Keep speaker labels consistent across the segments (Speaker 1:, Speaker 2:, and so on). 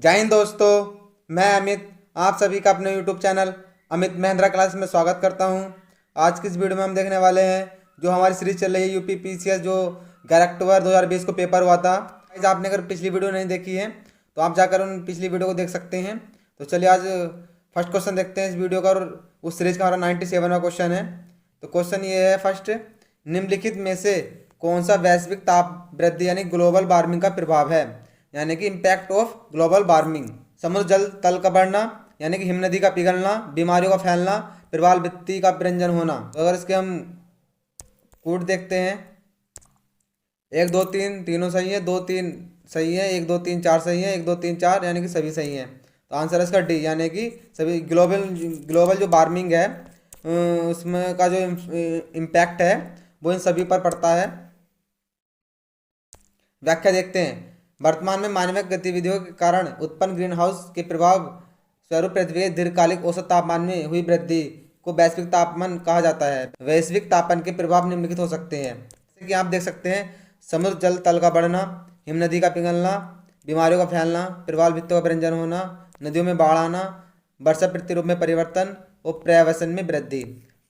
Speaker 1: जय हिंद दोस्तों। मैं अमित आप सभी का अपने YouTube channel Amit Mahindra class में स्वागत करता हूं। आज की इस वीडियो में हम देखने वाले हैं जो हमारी सीरीज चल रही है यूपी पीसीएस जो 11 अक्टूबर 2020 को पेपर हुआ था। गाइस, आपने अगर पिछली वीडियो नहीं देखी है तो आप जाकर उन पिछली वीडियो को देख सकते हैं। तो चलिए आज फर्स्ट क्वेश्चन देखते हैं इस वीडियो का, और उस सीरीज का हमारा 97वां क्वेश्चन है। तो क्वेश्चन ये है फर्स्ट, निम्नलिखित में से कौन सा वैश्विक ताप वृद्धि यानी ग्लोबल वार्मिंग का प्रभाव है, यानी कि इम्पैक्ट ऑफ ग्लोबल वार्मिंग। समुद्र जल तल का बढ़ना, यानी कि हिमनदी का पिघलना, बीमारियों का फैलना, प्रवाल भित्ति का विरंजन होना। तो अगर इसके हम कूट देखते हैं, एक दो तीन तीनों सही है, दो तीन सही है, एक दो तीन चार सही है, एक दो तीन चार यानी कि सभी सही है। तो आंसर है इसका डी, यानी कि सभी ग्लोबल ग्लोबल जो वार्मिंग है उसमें का जो इम्पैक्ट है वो इन सभी पर पड़ता है। व्याख्या देखते हैं। वर्तमान में मानवीय गतिविधियों के कारण उत्पन्न ग्रीन हाउस के प्रभाव स्वरूप पृथ्वी के दीर्घकालिक औसत तापमान में हुई वृद्धि को वैश्विक तापमान कहा जाता है। वैश्विक तापमान के प्रभाव निम्नलिखित हो सकते हैं, जैसे कि आप देख सकते हैं, समुद्र जल तल का बढ़ना, हिमनदी का पिघलना, बीमारियों का फैलना, प्रवाल भित्तियों का विरंजन होना, नदियों में बाढ़ आना, वर्षा प्रतिरूप में परिवर्तन और पर्यावरण में वृद्धि।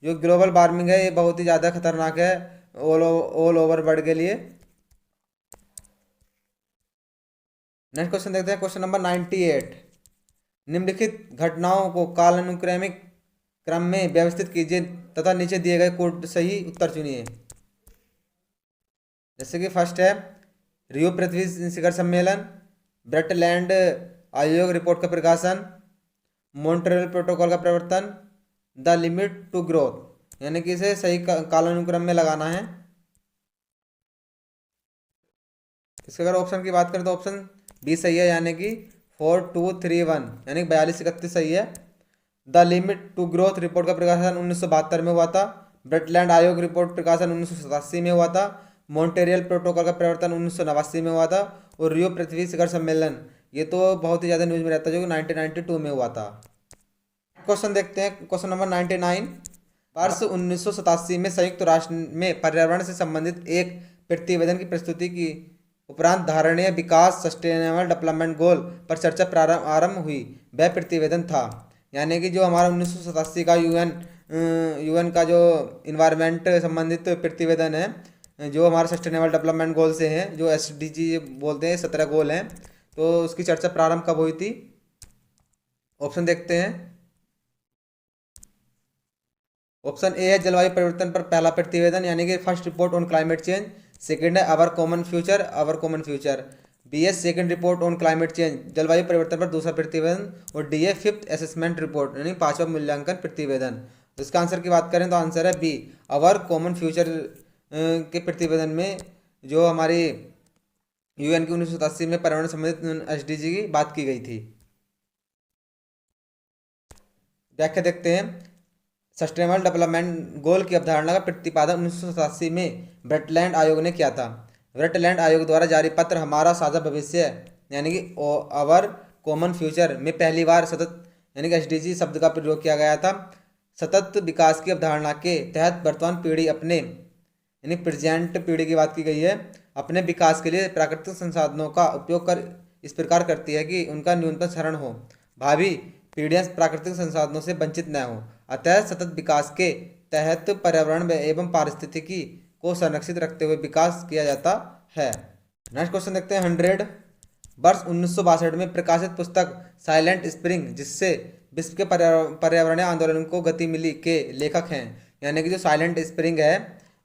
Speaker 1: जो ग्लोबल वार्मिंग है ये बहुत ही ज़्यादा खतरनाक है ऑल ओवर वर्ल्ड के लिए। नेक्स्ट क्वेश्चन देखते हैं, क्वेश्चन नंबर 98। निम्नलिखित घटनाओं को कालानुक्रमिक क्रम में व्यवस्थित कीजिए तथा नीचे दिए गए कोड सही उत्तर चुनिए। जैसे कि फर्स्ट है रियो पृथ्वी शिखर सम्मेलन, ब्रटलैंड आयोग रिपोर्ट का प्रकाशन, मॉन्ट्रियल प्रोटोकॉल का प्रवर्तन, द लिमिट टू ग्रोथ। यानी कि इसे सही कालानुक्रम में लगाना है। इसके अगर ऑप्शन की बात करें तो ऑप्शन बी सही है, यानी कि 4231 यानी कि 4231 सही है। The limit to growth report का प्रकाशन 1972 में हुआ था। ब्रटलैंड आयोग रिपोर्ट प्रकाशन 1987 में हुआ था। मॉन्ट्रियल प्रोटोकॉल का प्रवर्तन 1989 में हुआ था। और रियो पृथ्वी शिखर सम्मेलन ये तो बहुत ही ज़्यादा न्यूज में रहता है, जो कि 1992 में हुआ था। क्वेश्चन देखते हैं, क्वेश्चन नंबर 99। वर्ष 1987 में संयुक्त राष्ट्र में पर्यावरण से संबंधित एक प्रतिवेदन की प्रस्तुति की उपरांत धारणीय विकास सस्टेनेबल डेवलपमेंट गोल पर चर्चा प्रारंभ आरंभ हुई। वह प्रतिवेदन था, यानी कि जो हमारा 1987 का यूएन का जो इन्वायरमेंट संबंधित प्रतिवेदन है, जो हमारा सस्टेनेबल डेवलपमेंट गोल से है, जो एसडीजी बोलते हैं, 17 गोल हैं। तो उसकी चर्चा प्रारंभ कब हुई थी? ऑप्शन देखते हैं। ऑप्शन ए है जलवायु परिवर्तन पर पहला प्रतिवेदन, यानी कि first report on climate change. Second है our common future, our common future. B है second report on climate change, जलवायु परिवर्तन पर दूसरा प्रतिवेदन। और डी है फिफ्थ असेसमेंट रिपोर्ट, यानी पांचवा मूल्यांकन प्रतिवेदन। तो इसका आंसर की बात करें तो आंसर है बी, आवर कॉमन फ्यूचर के प्रतिवेदन में जो हमारी यूएन की 1987 में पर्यावरण संबंधित एसडीजी की बात की गई थी। व्याख्या देखते हैं। सस्टेनेबल डेवलपमेंट गोल की अवधारणा का प्रतिपादन 1987 में ब्रटलैंड आयोग ने किया था। ब्रटलैंड आयोग द्वारा जारी पत्र हमारा साझा भविष्य यानी कि आवर कॉमन फ्यूचर में पहली बार सतत यानी कि एसडीजी शब्द का प्रयोग किया गया था। सतत विकास की अवधारणा के तहत वर्तमान पीढ़ी अपने यानी प्रेजेंट पीढ़ी की बात की गई है, अपने विकास के लिए प्राकृतिक संसाधनों का उपयोग कर इस प्रकार करती है कि उनका न्यूनतम क्षरण हो, भावी पीढ़ियां प्राकृतिक संसाधनों से वंचित न हो। अतः सतत विकास के तहत पर्यावरण एवं पारिस्थितिकी को संरक्षित रखते हुए विकास किया जाता है। नेक्स्ट क्वेश्चन देखते हैं 100। वर्ष 1962 में प्रकाशित पुस्तक साइलेंट स्प्रिंग, जिससे विश्व के पर्यावरणीय आंदोलन को गति मिली, के लेखक हैं। यानी कि जो साइलेंट स्प्रिंग है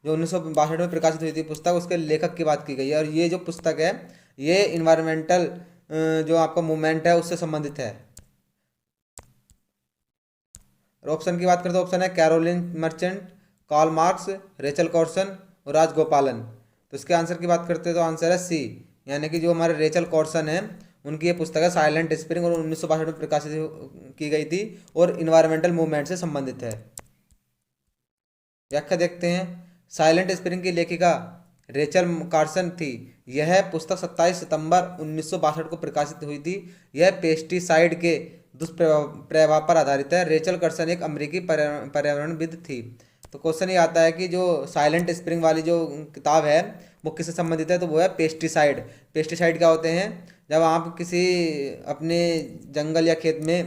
Speaker 1: जो 1962 में प्रकाशित हुई थी पुस्तक, उसके लेखक की बात की गई है। और ये जो पुस्तक है ये इन्वायरमेंटल जो आपका मूवमेंट है उससे संबंधित है। और ऑप्शन की बात करें तो ऑप्शन है Carolyn Merchant, Karl Marx, Rachel Carson और राजगोपालन। तो इसके आंसर की बात करते हैं तो आंसर है सी, यानी कि जो हमारे रेचल कॉर्सन है उनकी ये पुस्तक है साइलेंट स्प्रिंग, और 1962 में प्रकाशित की गई थी और इन्वायरमेंटल मूवमेंट से संबंधित है। व्याख्या देखते हैं। साइलेंट स्प्रिंग की लेखिका रेचल कार्सन थी। यह पुस्तक 27 सितंबर 1962 को प्रकाशित हुई थी। यह पेस्टिसाइड के दुष्प्रभाव पर आधारित है। रेचल कार्सन एक अमेरिकी पर्यावरणविद थी। तो क्वेश्चन ये आता है कि जो साइलेंट स्प्रिंग वाली जो किताब है वो किससे संबंधित है, तो वो है पेस्टिसाइड। पेस्टिसाइड क्या होते हैं? जब आप किसी अपने जंगल या खेत में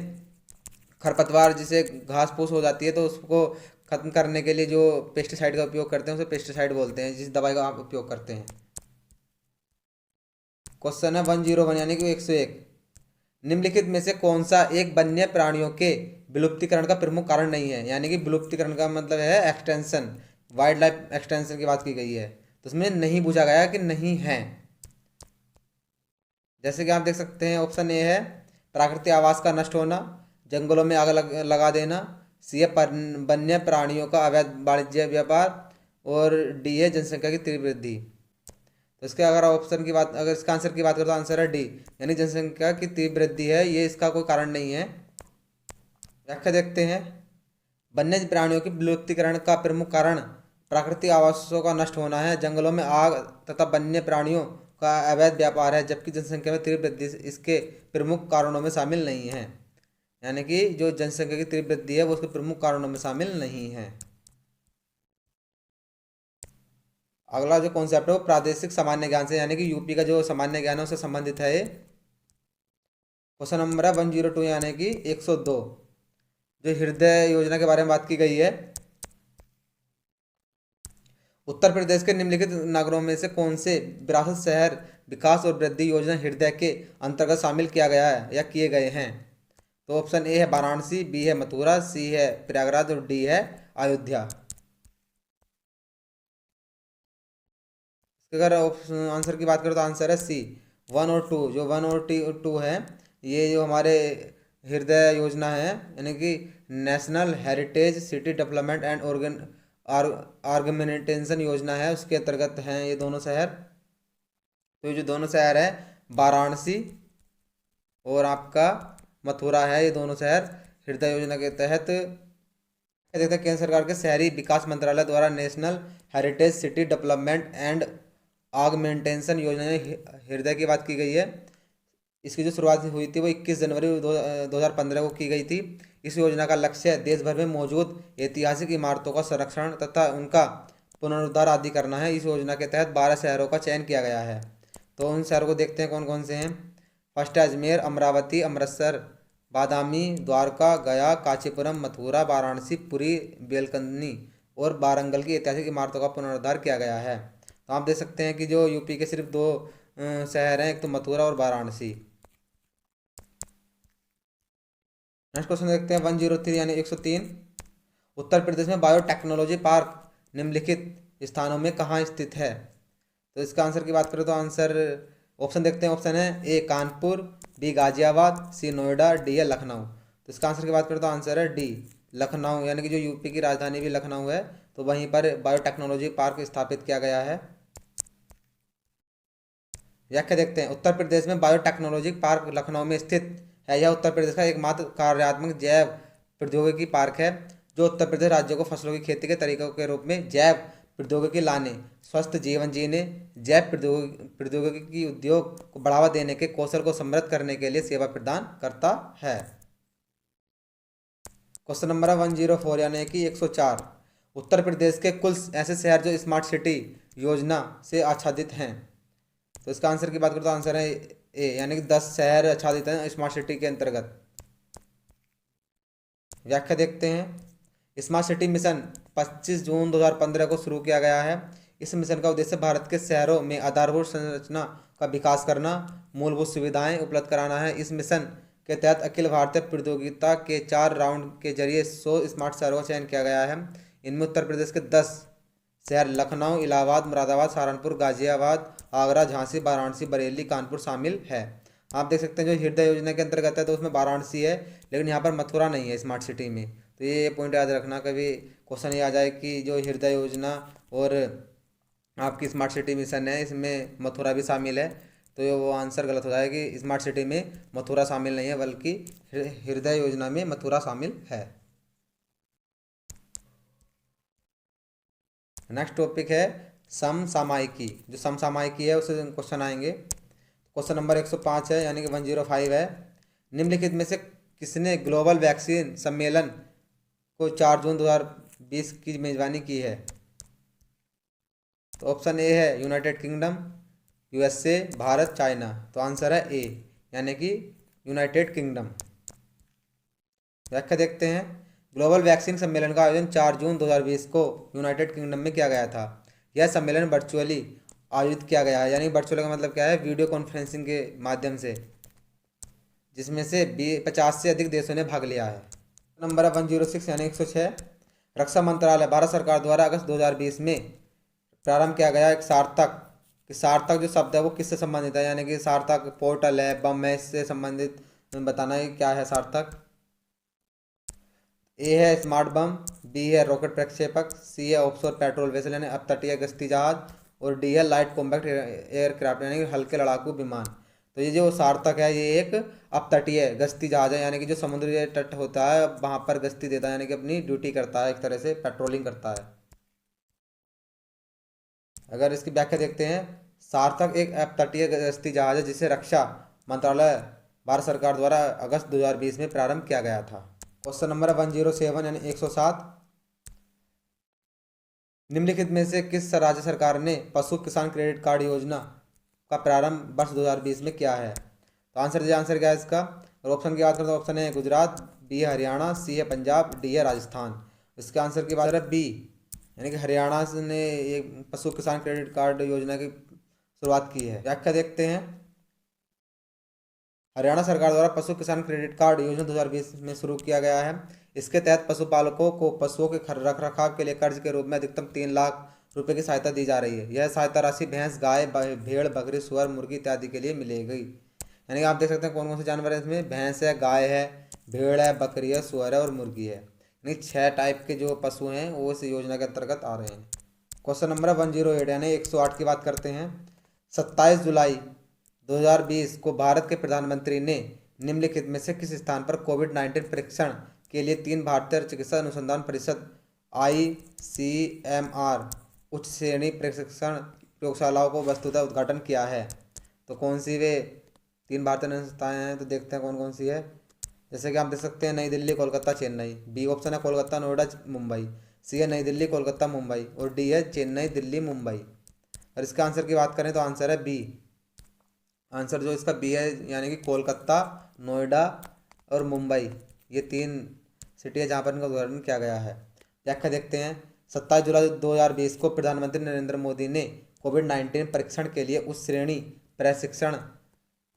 Speaker 1: खरपतवार जिसे घास फूस हो जाती है तो उसको खत्म करने के लिए जो पेस्टिसाइड का उपयोग करते हैं उसे पेस्टिसाइड बोलते हैं, जिस दवाई का आप उपयोग करते हैं। क्वेश्चन है 101 यानी कि 101। निम्नलिखित में से कौन सा एक वन्य प्राणियों के विलुप्तीकरण का प्रमुख कारण नहीं है? यानी कि विलुप्तीकरण का मतलब है एक्सटेंशन, वाइल्ड लाइफ एक्सटेंशन की बात की गई है, तो उसमें नहीं पूछा गया कि नहीं है। जैसे कि आप देख सकते हैं ऑप्शन ए है प्राकृतिक आवास का नष्ट होना, जंगलों में आग लगा देना, सी है वन्य प्राणियों का अवैध वाणिज्य व्यापार, और डी है जनसंख्या की तीव्र वृद्धि। तो इसके अगर इसका आंसर की बात करें तो आंसर है डी, यानी जनसंख्या की तीव्र वृद्धि है, ये इसका कोई कारण नहीं है। व्याख्या देखते हैं। वन्य प्राणियों के विलुप्तीकरण का प्रमुख कारण प्राकृतिक आवासों का नष्ट होना है, जंगलों में आग तथा वन्य प्राणियों का अवैध व्यापार है, जबकि जनसंख्या में तीव्र वृद्धि इसके प्रमुख कारणों में शामिल नहीं है। यानी कि जो जनसंख्या की तीव्र वृद्धि है वो उसके प्रमुख कारणों में शामिल नहीं है। अगला जो कॉन्सेप्ट है वो प्रादेशिक सामान्य ज्ञान से, यानी कि यूपी का जो सामान्य ज्ञान है उससे संबंधित है ये। क्वेश्चन नंबर है 102 यानी कि 102। जो हृदय योजना के बारे में बात की गई है। उत्तर प्रदेश के निम्नलिखित नगरों में से कौन से विरासत शहर विकास और वृद्धि योजना हृदय के अंतर्गत शामिल किया गया है या किए गए हैं? तो ऑप्शन ए है वाराणसी, बी है मथुरा, सी है प्रयागराज और डी है अयोध्या। अगर आंसर की बात करें तो आंसर है सी 1 और 2। जो 1 और 2 है ये जो हमारे हृदय योजना है, यानी कि national heritage city development and organisation योजना है, उसके अंतर्गत हैं ये दोनों शहर। तो ये जो दोनों शहर है वाराणसी और आपका मथुरा है, ये दोनों शहर हृदय योजना के तहत देखते हैं। केंद्र सरकार के शहरी विकास मंत्रालय द्वारा national heritage city development and augmentation योजना में हृदय की बात की गई है। इसकी जो शुरुआत हुई थी वो 21 जनवरी 2015 को की गई थी। इस योजना का लक्ष्य देश भर में मौजूद ऐतिहासिक इमारतों का संरक्षण तथा उनका पुनरुद्धार आदि करना है। इस योजना के तहत 12 शहरों का चयन किया गया है। तो उन शहरों को देखते हैं कौन कौन से हैं। फर्स्ट है अजमेर, अमरावती, अमृतसर, बादामी, द्वारका, गया, कांचीपुरम, मथुरा, वाराणसी, पुरी, बेलकनी और वारंगल की ऐतिहासिक इमारतों का पुनरुद्धार किया गया है। तो आप देख सकते हैं कि जो यूपी के सिर्फ दो शहर हैं, एक तो मथुरा और वाराणसी। नेक्स्ट क्वेश्चन देखते हैं 103 यानी 103। उत्तर प्रदेश में बायोटेक्नोलॉजी पार्क निम्नलिखित स्थानों में कहाँ स्थित है? तो इसका आंसर की बात करें तो आंसर ऑप्शन देखते हैं। ऑप्शन है ए कानपुर, बी गाजियाबाद, सी नोएडा, डी है लखनऊ। तो इसका आंसर की बात करें तो आंसर है डी लखनऊ, यानी कि जो यूपी की राजधानी भी लखनऊ है तो वहीं पर बायोटेक्नोलॉजी पार्क स्थापित किया गया है। व्याख्या देखते हैं। उत्तर प्रदेश में बायोटेक्नोलॉजी पार्क लखनऊ में स्थित है। यह उत्तर प्रदेश का एकमात्र कार्यात्मक जैव प्रौद्योगिकी पार्क है जो उत्तर प्रदेश राज्य को फसलों की खेती के तरीकों के रूप में जैव प्रौद्योगिकी लाने, स्वस्थ जीवन जीने, जैव प्रौद्योगिकी उद्योग को बढ़ावा देने के कौशल को समृद्ध करने के लिए सेवा प्रदान करता है। क्वेश्चन नंबर है 104 यानी कि 104। उत्तर प्रदेश के कुल ऐसे शहर जो स्मार्ट सिटी योजना से आच्छादित हैं। तो इसका आंसर की बात करें तो आंसर है ए, यानी कि 10 शहर आच्छादित हैं स्मार्ट सिटी के अंतर्गत। व्याख्या देखते हैं। स्मार्ट सिटी मिशन 25 जून 2015 को शुरू किया गया है। इस मिशन का उद्देश्य भारत के शहरों में आधारभूत संरचना का विकास करना, मूलभूत सुविधाएं उपलब्ध कराना है। इस मिशन के तहत अखिल भारतीय प्रौद्योगिता के 4 राउंड के जरिए 100 स्मार्ट शहरों का चयन किया गया है। इनमें उत्तर प्रदेश के 10 शहर लखनऊ, इलाहाबाद, मुरादाबाद, सहारनपुर, गाजियाबाद, आगरा, झांसी, वाराणसी, बरेली, कानपुर शामिल है। आप देख सकते हैं जो हृदय योजना के अंतर्गत है तो उसमें वाराणसी है, लेकिन यहाँ पर मथुरा नहीं है स्मार्ट सिटी में। तो ये पॉइंट याद रखना, कभी क्वेश्चन ये आ जाए कि जो हृदय योजना और आपकी स्मार्ट सिटी मिशन है इसमें मथुरा भी शामिल है, तो ये वो आंसर गलत हो जाएगा कि स्मार्ट सिटी में मथुरा शामिल नहीं है, बल्कि हृदय योजना में मथुरा शामिल है। नेक्स्ट टॉपिक है समसामयिकी। जो समसामयिकी है उससे क्वेश्चन आएंगे। क्वेश्चन नंबर 105 है यानी कि 105 है। निम्नलिखित में से किसने ग्लोबल वैक्सीन सम्मेलन को 4 जून 2020 की मेजबानी की है? तो ऑप्शन ए है United kingdom, USA, Bharat, China. तो आंसर है ए, यानी कि यूनाइटेड किंगडम। व्याख्या देखते हैं। ग्लोबल वैक्सीन सम्मेलन का आयोजन 4 जून 2020 को यूनाइटेड किंगडम में किया गया था। यह सम्मेलन वर्चुअली आयोजित किया गया है, यानी वर्चुअल का मतलब क्या है, वीडियो कॉन्फ्रेंसिंग के माध्यम से, जिसमें से 50 से अधिक देशों ने भाग लिया है। नंबर है 106 यानी 106। रक्षा मंत्रालय भारत सरकार द्वारा अगस्त 2020 में प्रारंभ किया गया एक सार्थक, कि सार्थक जो शब्द है वो किससे संबंधित है, यानी कि सार्थक पोर्टल है, बम है, इससे संबंधित बताना है क्या है सार्थक। ए है स्मार्ट बम, बी है रॉकेट प्रक्षेपक, सी है ऑफशोर पेट्रोल वेसल यानी अपतटीय गश्ती जहाज, और डी है लाइट कॉम्बैक्ट एयरक्राफ्ट यानी कि हल्के लड़ाकू विमान। तो ये जो सार्थक है ये एक अपतटीय गश्ती जहाज है, यानी कि जो समुद्री तट होता है वहाँ पर गश्ती देता है, यानी कि अपनी ड्यूटी करता है, एक तरह से पेट्रोलिंग करता है। अगर इसकी व्याख्या देखते हैं, सार्थक एक अपतटीय गश्ती जहाज है जिसे रक्षा मंत्रालय भारत सरकार द्वारा अगस्त 2020 में प्रारंभ किया गया था। क्वेश्चन नंबर है 107 यानी 107। निम्नलिखित में से किस राज्य सरकार ने पशु किसान क्रेडिट कार्ड योजना का प्रारंभ वर्ष 2020 में किया है? तो आंसर क्या है इसका? और ऑप्शन की बात करें तो ऑप्शन है गुजरात, बी है हरियाणा, सी है पंजाब, डी है राजस्थान। इसके आंसर की बात करें बी, यानी कि हरियाणा ने एक पशु किसान क्रेडिट कार्ड योजना की शुरुआत की है। व्याख्या देखते हैं। हरियाणा सरकार द्वारा पशु किसान क्रेडिट कार्ड योजना 2020 में शुरू किया गया है। इसके तहत पशुपालकों को पशुओं के रख रखाव के लिए कर्ज के रूप में अधिकतम 3 लाख रुपए की सहायता दी जा रही है। यह सहायता राशि भैंस, गाय, भेड़, बकरी, सुअर, मुर्गी इत्यादि के लिए मिलेगी। यानी कि आप देख सकते हैं कौन कौन से जानवर है इसमें, भैंस है, गाय है, भेड़ है, बकरी है, सुअर है और मुर्गी है। यानी 6 टाइप के जो पशु हैं वो इस योजना के अंतर्गत आ रहे हैं। क्वेश्चन नंबर 108 यानी 108 की बात करते हैं। 27 जुलाई 2020 को भारत के प्रधानमंत्री ने निम्नलिखित में से किस स्थान पर कोविड-19 परीक्षण के लिए 3 भारतीय चिकित्सा अनुसंधान परिषद ICMR उच्च श्रेणी प्रशिक्षण प्रयोगशालाओं को वस्तुतः उद्घाटन किया है? तो कौन सी वे 3 भारतीय संस्थाएं हैं? तो देखते हैं कौन कौन सी है। जैसे कि आप देख सकते हैं नई दिल्ली, कोलकाता, चेन्नई। बी ऑप्शन है कोलकाता, नोएडा, मुंबई। सी है नई दिल्ली, कोलकाता, मुंबई, और डी है चेन्नई, दिल्ली, मुंबई। और इसका आंसर की बात करें तो आंसर है बी। आंसर जो इसका बी है, यानी कि कोलकाता, नोएडा और मुंबई, ये 3 सिटी है जहाँ पर इनका उद्घाटन किया गया है। व्याख्या देखते हैं। 27 जुलाई 2020 को प्रधानमंत्री नरेंद्र मोदी ने कोविड-19 परीक्षण के लिए उच्च श्रेणी प्रशिक्षण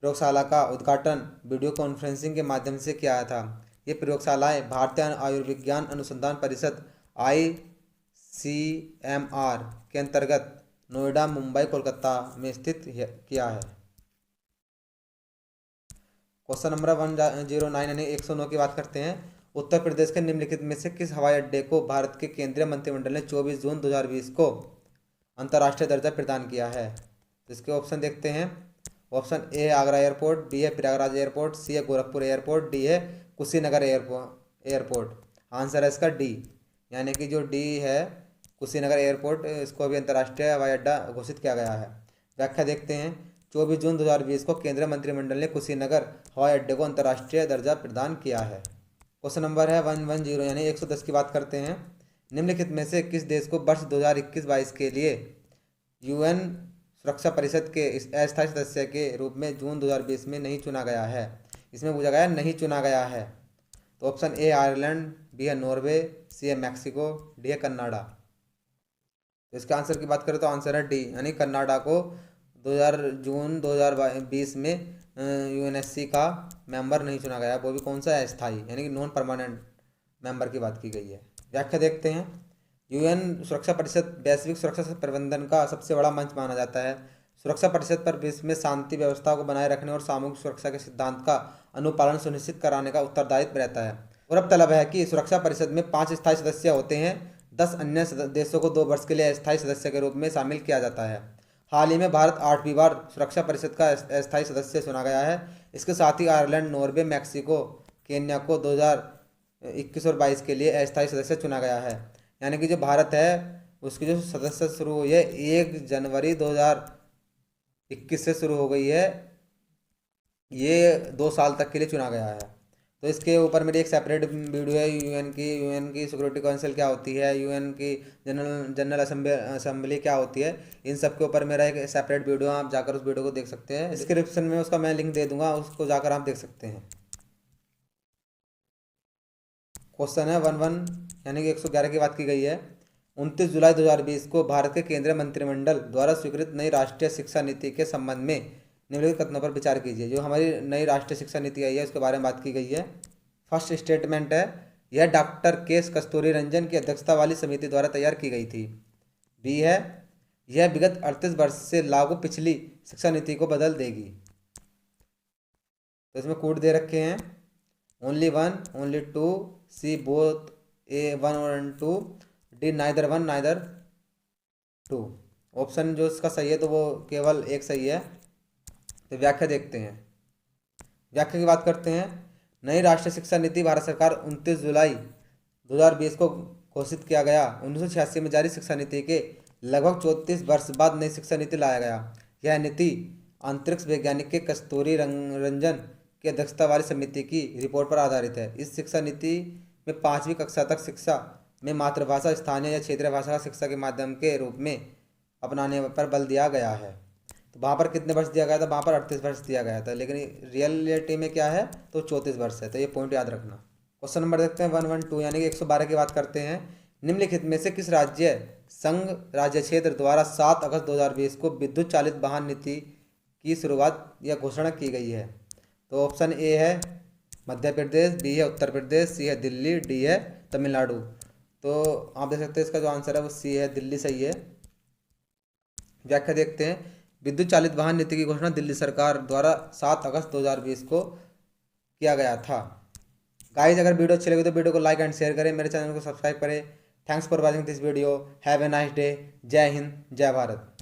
Speaker 1: प्रयोगशाला का उद्घाटन वीडियो कॉन्फ्रेंसिंग के माध्यम से किया था। ये प्रयोगशालाएं भारतीय आयुर्विज्ञान अनुसंधान परिषद ICMR के अंतर्गत नोएडा, मुंबई, कोलकाता में स्थित किया है। क्वेश्चन नंबर 109 यानी 109 की बात करते हैं। उत्तर प्रदेश के निम्नलिखित में से किस हवाई अड्डे को भारत के केंद्रीय मंत्रिमंडल ने 24 जून 2020 को अंतर्राष्ट्रीय दर्जा प्रदान किया है? तो इसके ऑप्शन देखते हैं। ऑप्शन ए है आगरा एयरपोर्ट, बी है प्रयागराज एयरपोर्ट, सी है गोरखपुर एयरपोर्ट, डी है कुशीनगर एयरपोर्ट। आंसर है इसका डी, यानी कि जो डी है कुशीनगर एयरपोर्ट, इसको अभी अंतर्राष्ट्रीय हवाई अड्डा घोषित किया गया है। व्याख्या देखते हैं। 24 जून 2020 को केंद्रीय मंत्रिमंडल ने कुशीनगर हवाई अड्डे को अंतर्राष्ट्रीय दर्जा प्रदान किया है। क्वेश्चन नंबर है 110 यानी 110 की बात करते हैं। निम्नलिखित में से किस देश को वर्ष 2021-22 के लिए UN सुरक्षा परिषद के अस्थायी सदस्य के रूप में जून 2020 में नहीं चुना गया है? इसमें पूछा गया नहीं चुना गया है। तो ऑप्शन ए आयरलैंड, बी है नॉर्वे, सी है मैक्सिको, डी है कनाडा। तो इसका आंसर की बात करें तो आंसर है डी, यानी कनाडा को जून 2020 में UNSC का मेंबर नहीं चुना गया। वो भी कौन सा है? अस्थायी, यानी कि नॉन परमानेंट मेंबर की बात की गई है। व्याख्या देखते हैं। UN सुरक्षा परिषद वैश्विक सुरक्षा प्रबंधन का सबसे बड़ा मंच माना जाता है। सुरक्षा परिषद पर विश्व में शांति व्यवस्था को बनाए रखने और सामूहिक सुरक्षा के सिद्धांत का अनुपालन सुनिश्चित कराने का उत्तरदायित्व रहता है। गौरतलब है कि सुरक्षा परिषद में 5 स्थायी सदस्य होते हैं। 10 अन्य देशों को 2 वर्ष के लिए अस्थायी सदस्य के रूप में शामिल किया जाता है। हाल ही में भारत 8वीं बार सुरक्षा परिषद का अस्थायी सदस्य चुना गया है। इसके साथ ही आयरलैंड, नॉर्वे, मैक्सिको, केन्या को 2021 और 22 के लिए अस्थायी सदस्य चुना गया है। यानी कि जो भारत है उसकी जो सदस्य शुरू हुई है 1 जनवरी 2021 से शुरू हो गई है। ये 2 साल तक के लिए चुना गया है। तो इसके ऊपर मेरी एक सेपरेट वीडियो है, यूएन की सिक्योरिटी काउंसिल क्या होती है, यूएन की जनरल असेंबली क्या होती है, इन सब के ऊपर मेरा एक सेपरेट वीडियो, आप जाकर उस वीडियो को देख सकते हैं। डिस्क्रिप्शन में उसका मैं लिंक दे दूंगा, उसको जाकर आप देख सकते हैं। क्वेश्चन है 11 यानी कि 111 की बात की गई है। 29 जुलाई 2020 को भारत के केंद्रीय मंत्रिमंडल द्वारा स्वीकृत नई राष्ट्रीय शिक्षा नीति के संबंध में निम्नलिखित कथनों पर विचार कीजिए। जो हमारी नई राष्ट्रीय शिक्षा नीति आई है उसके बारे में बात की गई है। फर्स्ट स्टेटमेंट है, यह डॉक्टर के कस्तूरी रंजन की अध्यक्षता वाली समिति द्वारा तैयार की गई थी। बी है, यह विगत 38 वर्ष से लागू पिछली शिक्षा नीति को बदल देगी। तो इसमें कोड दे रखे हैं, only one, only two, C both a one और two, D neither one neither two. Option जो इसका सही है तो वो केवल एक सही है। तो व्याख्या देखते हैं। व्याख्या की बात करते हैं। नई राष्ट्रीय शिक्षा नीति भारत सरकार 29 जुलाई 2020 को घोषित किया गया। 1986 में जारी शिक्षा नीति के लगभग 34 वर्ष बाद नई शिक्षा नीति लाया गया। यह नीति अंतरिक्ष वैज्ञानिक के कस्तूरी रंजन की अध्यक्षता वाली समिति की रिपोर्ट पर आधारित है। इस शिक्षा नीति में 5वीं कक्षा तक शिक्षा में मातृभाषा, स्थानीय या क्षेत्रीय भाषा का शिक्षा के माध्यम के रूप में अपनाने पर बल दिया गया है। तो वहाँ पर कितने वर्ष दिया गया था? वहाँ पर 38 वर्ष दिया गया था, लेकिन रियलिटी में क्या है तो 34 वर्ष है। तो ये पॉइंट याद रखना। क्वेश्चन नंबर देखते हैं 112 यानी कि 112 की बात करते हैं। निम्नलिखित में से किस राज्य संघ राज्य क्षेत्र द्वारा 7 अगस्त 2020 को विद्युत चालित वाहन नीति की शुरुआत या घोषणा की गई है? तो ऑप्शन ए है मध्य प्रदेश, बी है उत्तर प्रदेश, सी है दिल्ली, डी है तमिलनाडु। तो आप देख सकते हैं इसका जो आंसर है वो सी है, दिल्ली सही है। व्याख्या देखते हैं। विद्युत चालित वाहन नीति की घोषणा दिल्ली सरकार द्वारा 7 अगस्त 2020 को किया गया था। गाइस, अगर वीडियो अच्छी लगी तो वीडियो को लाइक एंड शेयर करें, मेरे चैनल को सब्सक्राइब करें। Thanks for watching this video. Have a nice day. जय हिंद, जय भारत।